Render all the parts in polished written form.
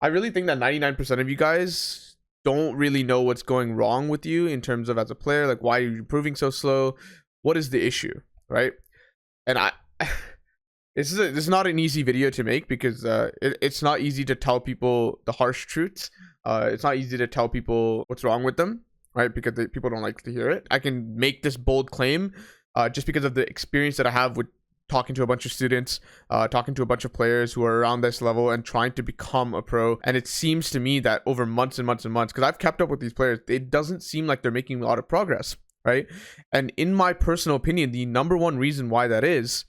I really think that 99% of you guys don't really know what's going wrong with you in terms of as a player. Like, why are you improving so slow? What is the issue, right? And this is not an easy video to make because it's not easy to tell people the harsh truths. It's not easy to tell people what's wrong with them, right? Because people don't like to hear it. I can make this bold claim just because of the experience that I have with talking to a bunch of students, talking to a bunch of players who are around this level and trying to become a pro. And it seems to me that over months and months and months, because I've kept up with these players, it doesn't seem like they're making a lot of progress, right? And in my personal opinion, the number one reason why that is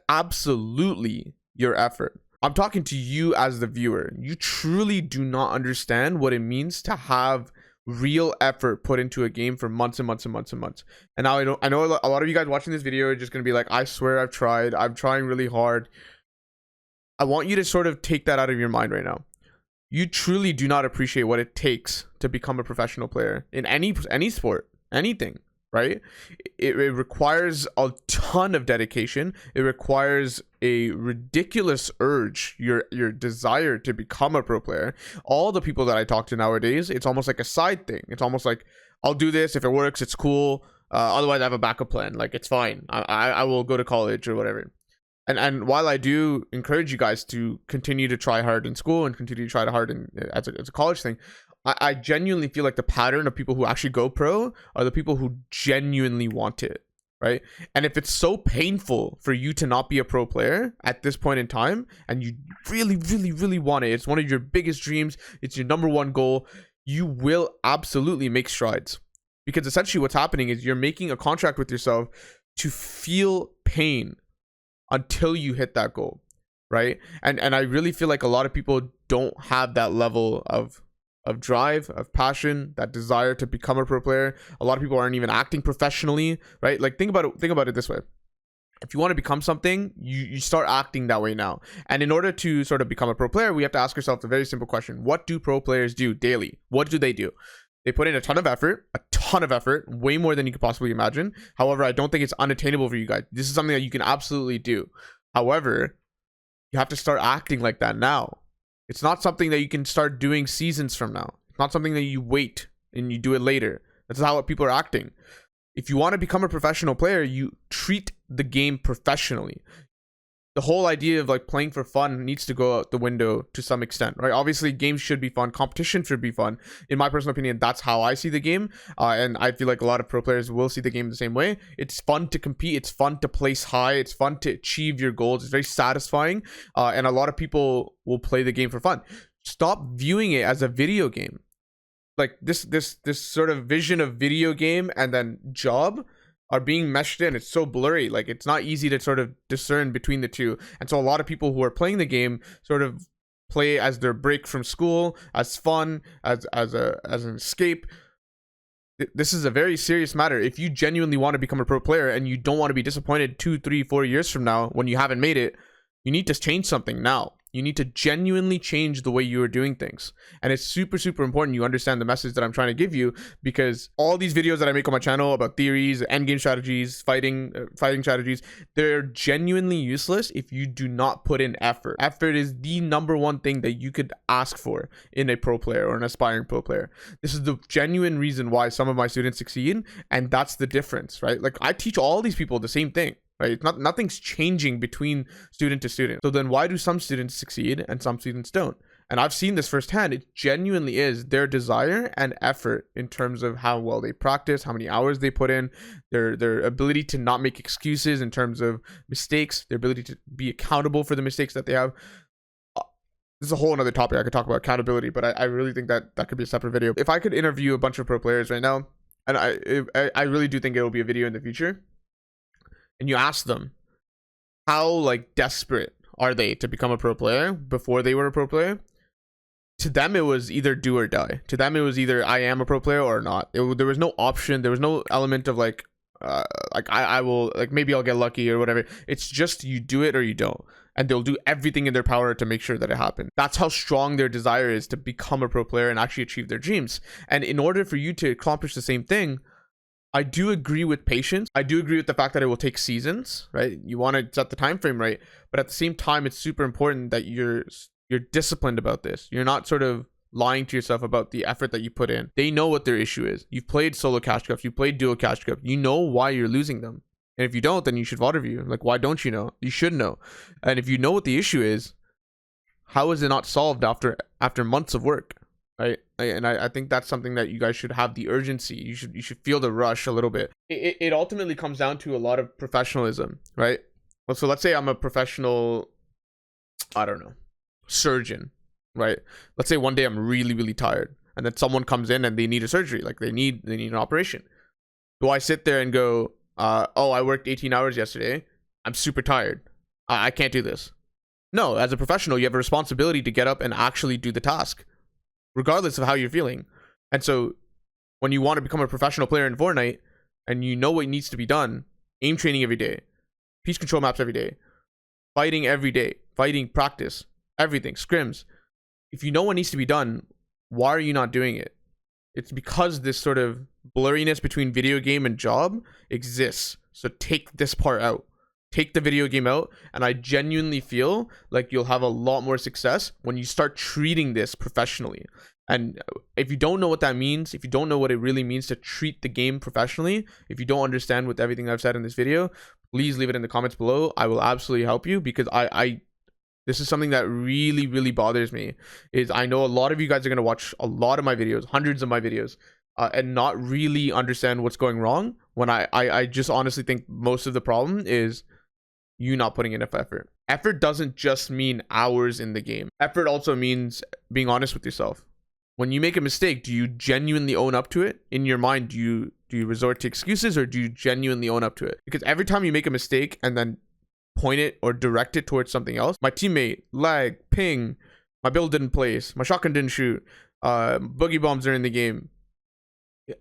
absolutely your effort. I'm talking to you as the viewer. You truly do not understand what it means to have real effort put into a game for months and months and months and months. And now I know a lot of you guys watching this video are just going to be like, I swear I've tried. I'm trying really hard. I want you to sort of take that out of your mind right now. You truly do not appreciate what it takes to become a professional player in any sport, anything, right? It requires a ton of dedication. It requires a ridiculous urge, your desire to become a pro player. All the people that I talk to nowadays, it's almost like a side thing. It's almost like, I'll do this if it works, it's cool. Otherwise, I have a backup plan. Like, it's fine. I will go to college or whatever. And while I do encourage you guys to continue to try hard in school and continue to try hard as a college thing, I genuinely feel like the pattern of people who actually go pro are the people who genuinely want it, right? And if it's so painful for you to not be a pro player at this point in time, and you really, really, really want it, it's one of your biggest dreams, it's your number one goal, you will absolutely make strides. Because essentially what's happening is you're making a contract with yourself to feel pain until you hit that goal, right? And I really feel like a lot of people don't have that level of drive, of passion, that desire to become a pro player. A lot of people aren't even acting professionally, right? Like, think about it this way. If you want to become something, you start acting that way now. And in order to sort of become a pro player, we have to ask ourselves a very simple question. What do pro players do daily? What do they do? They put in a ton of effort, way more than you could possibly imagine. However, I don't think it's unattainable for you guys. This is something that you can absolutely do. However, you have to start acting like that now. It's not something that you can start doing seasons from now. It's not something that you wait and you do it later. That's how people are acting. If you want to become a professional player, you treat the game professionally. The whole idea of like playing for fun needs to go out the window to some extent, right? Obviously, games should be fun. Competition should be fun. In my personal opinion, that's how I see the game. And I feel like a lot of pro players will see the game the same way. It's fun to compete. It's fun to place high. It's fun to achieve your goals. It's very satisfying. And a lot of people will play the game for fun. Stop viewing it as a video game. Like this sort of vision of video game and then job are being meshed in. It's so blurry. Like, it's not easy to sort of discern between the two. And so a lot of people who are playing the game sort of play as their break from school, as fun, as an escape. This is a very serious matter. If you genuinely want to become a pro player and you don't want to be disappointed 2, 3, 4 years from now when you haven't made it, you need to change something now. You need to genuinely change the way you are doing things. And it's super, super important you understand the message that I'm trying to give you, because all these videos that I make on my channel about theories, endgame strategies, fighting strategies, they're genuinely useless if you do not put in effort. Effort is the number one thing that you could ask for in a pro player or an aspiring pro player. This is the genuine reason why some of my students succeed, and that's the difference, right? Like, I teach all these people the same thing. Right? Nothing's changing between student to student. So then why do some students succeed and some students don't? And I've seen this firsthand. It genuinely is their desire and effort in terms of how well they practice, how many hours they put in, their ability to not make excuses in terms of mistakes, their ability to be accountable for the mistakes that they have. This is a whole other topic. I could talk about accountability, but I really think that could be a separate video. If I could interview a bunch of pro players right now, and I really do think it will be a video in the future, and you ask them how like desperate are they to become a pro player before they were a pro player, to them it was either do or die. To them it was either I am a pro player or not. There was no option. There was no element of like I will, like, maybe I'll get lucky or whatever. It's just you do it or you don't, and they'll do everything in their power to make sure that it happens. That's how strong their desire is to become a pro player and actually achieve their dreams. And in order for you to accomplish the same thing, I do agree with patience. I do agree with the fact that it will take seasons, right? You want to set the time frame right, but at the same time, it's super important that you're You're disciplined about this. You're not sort of lying to yourself about the effort that you put in. They know what their issue is. You've played solo cash cups. You've played duo cash cups. You know why you're losing them. And if you don't, then you should VOD review. Like, why don't you know? You should know. And if you know what the issue is, how is it not solved after months of work? Right? And I think that's something that you guys should have the urgency. You should feel the rush a little bit. It ultimately comes down to a lot of professionalism, right? Well, so let's say I'm a professional, I don't know, surgeon, right? Let's say one day I'm really, really tired, and then someone comes in and they need a surgery, like they need an operation. Do I sit there and go, oh, I worked 18 hours yesterday, I'm super tired, I can't do this? No, as a professional, you have a responsibility to get up and actually do the task, regardless of how you're feeling. And so when you want to become a professional player in Fortnite and you know what needs to be done, aim training every day, piece control maps every day, fighting every day, fighting practice, everything, scrims. If you know what needs to be done, why are you not doing it? It's because this sort of blurriness between video game and job exists. So take this part out. Take the video game out, and I genuinely feel like you'll have a lot more success when you start treating this professionally. And if you don't know what that means, if you don't know what it really means to treat the game professionally, if you don't understand with everything I've said in this video, please leave it in the comments below. I will absolutely help you, because I this is something that really, really bothers me. Is I know a lot of you guys are going to watch a lot of my videos, hundreds of my videos, and not really understand what's going wrong, when I just honestly think most of the problem is you not putting enough effort. Effort doesn't just mean hours in the game. Effort also means being honest with yourself. When you make a mistake, do you genuinely own up to it? In your mind, do you resort to excuses, or do you genuinely own up to it? Because every time you make a mistake and then point it or direct it towards something else, my teammate, lag, ping, my build didn't place, my shotgun didn't shoot, boogie bombs are in the game.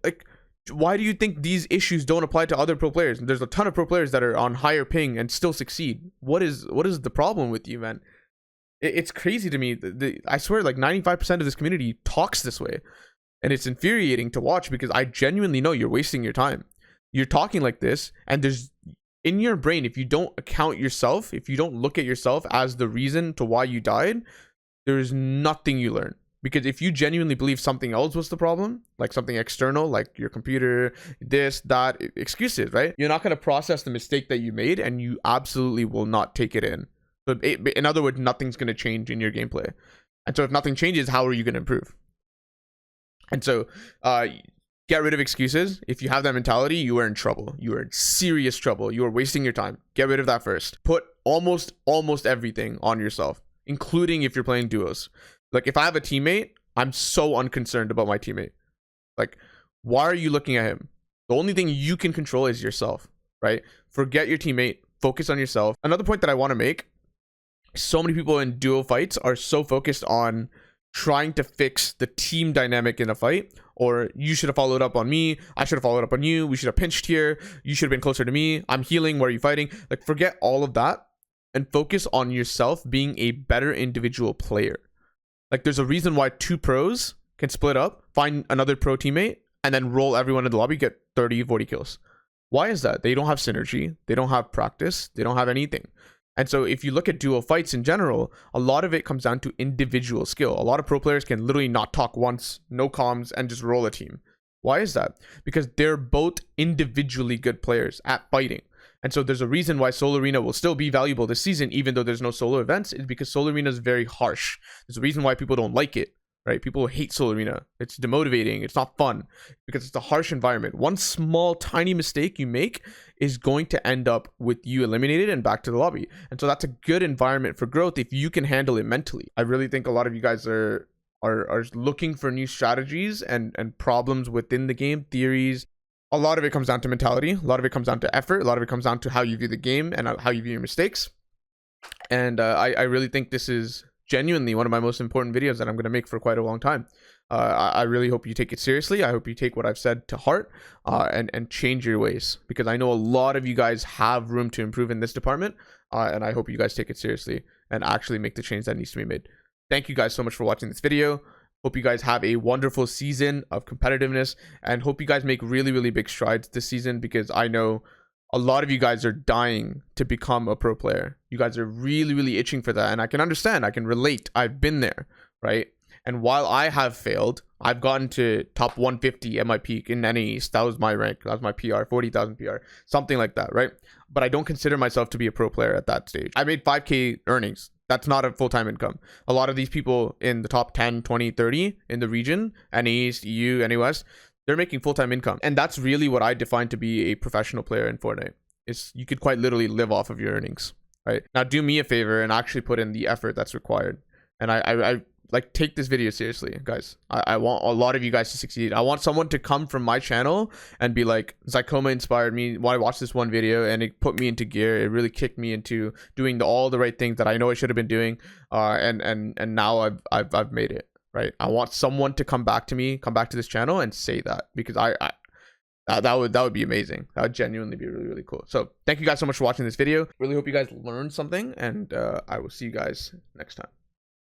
Like, why do you think these issues don't apply to other pro players? There's a ton of pro players that are on higher ping and still succeed. What is the problem with you, man? It's crazy to me. I swear, like 95% of this community talks this way, and it's infuriating to watch, because I genuinely know you're wasting your time. You're talking like this, and there's, in your brain, if you don't account yourself, if you don't look at yourself as the reason to why you died, there is nothing you learn. Because if you genuinely believe something else was the problem, like something external, like your computer, this, that, excuses, right? You're not going to process the mistake that you made, and you absolutely will not take it in. So in other words, nothing's going to change in your gameplay. And so if nothing changes, how are you going to improve? And so get rid of excuses. If you have that mentality, you are in trouble. You are in serious trouble. You are wasting your time. Get rid of that first. Put almost everything on yourself, including if you're playing duos. Like, if I have a teammate, I'm so unconcerned about my teammate. Like, why are you looking at him? The only thing you can control is yourself, right? Forget your teammate. Focus on yourself. Another point that I want to make, so many people in duo fights are so focused on trying to fix the team dynamic in a fight, or you should have followed up on me, I should have followed up on you, we should have pinched here, you should have been closer to me, I'm healing, why are you fighting? Like, forget all of that and focus on yourself being a better individual player. Like, there's a reason why two pros can split up, find another pro teammate, and then roll everyone in the lobby, get 30, 40 kills. Why is that? They don't have synergy. They don't have practice. They don't have anything. And so if you look at duo fights in general, a lot of it comes down to individual skill. A lot of pro players can literally not talk once, no comms, and just roll a team. Why is that? Because they're both individually good players at fighting. And so there's a reason why Solo Arena will still be valuable this season, even though there's no solo events, is because Solo Arena is very harsh. There's a reason why people don't like it, right? People hate Solo Arena. It's demotivating. It's not fun because it's a harsh environment. One small, tiny mistake you make is going to end up with you eliminated and back to the lobby. And so that's a good environment for growth if you can handle it mentally. I really think a lot of you guys are looking for new strategies and problems within the game, theories. A lot of it comes down to mentality. A lot of it comes down to effort. A lot of it comes down to how you view the game and how you view your mistakes. And I really think this is genuinely one of my most important videos that I'm going to make for quite a long time. I really hope you take it seriously. I hope you take what I've said to heart and change your ways, because I know a lot of you guys have room to improve in this department. And I hope you guys take it seriously and actually make the change that needs to be made. Thank you guys so much for watching this video. Hope you guys have a wonderful season of competitiveness, and hope you guys make really, really big strides this season, because I know a lot of you guys are dying to become a pro player. You guys are really, really itching for that. And I can understand, I can relate. I've been there, right? And while I have failed, I've gotten to top 150 at my peak in NAEast. That was my rank. That was my PR, 40,000 PR, something like that, right? But I don't consider myself to be a pro player at that stage. I made 5K earnings. That's not a full-time income. A lot of these people in the top 10, 20, 30 in the region, NAEast, EU, NAWest, they're making full-time income. And that's really what I define to be a professional player in Fortnite. Is you could quite literally live off of your earnings, right? Now do me a favor and actually put in the effort that's required. And I like, take this video seriously, guys. I want a lot of you guys to succeed. I want someone to come from my channel and be like, Zycoma inspired me when I watched this one video, and it put me into gear. It really kicked me into doing all the right things that I know I should have been doing. And now I've made it, right? I want someone to come back to me, come back to this channel and say that, because that would be amazing. That would genuinely be really, really cool. So thank you guys so much for watching this video. Really hope you guys learned something, and I will see you guys next time.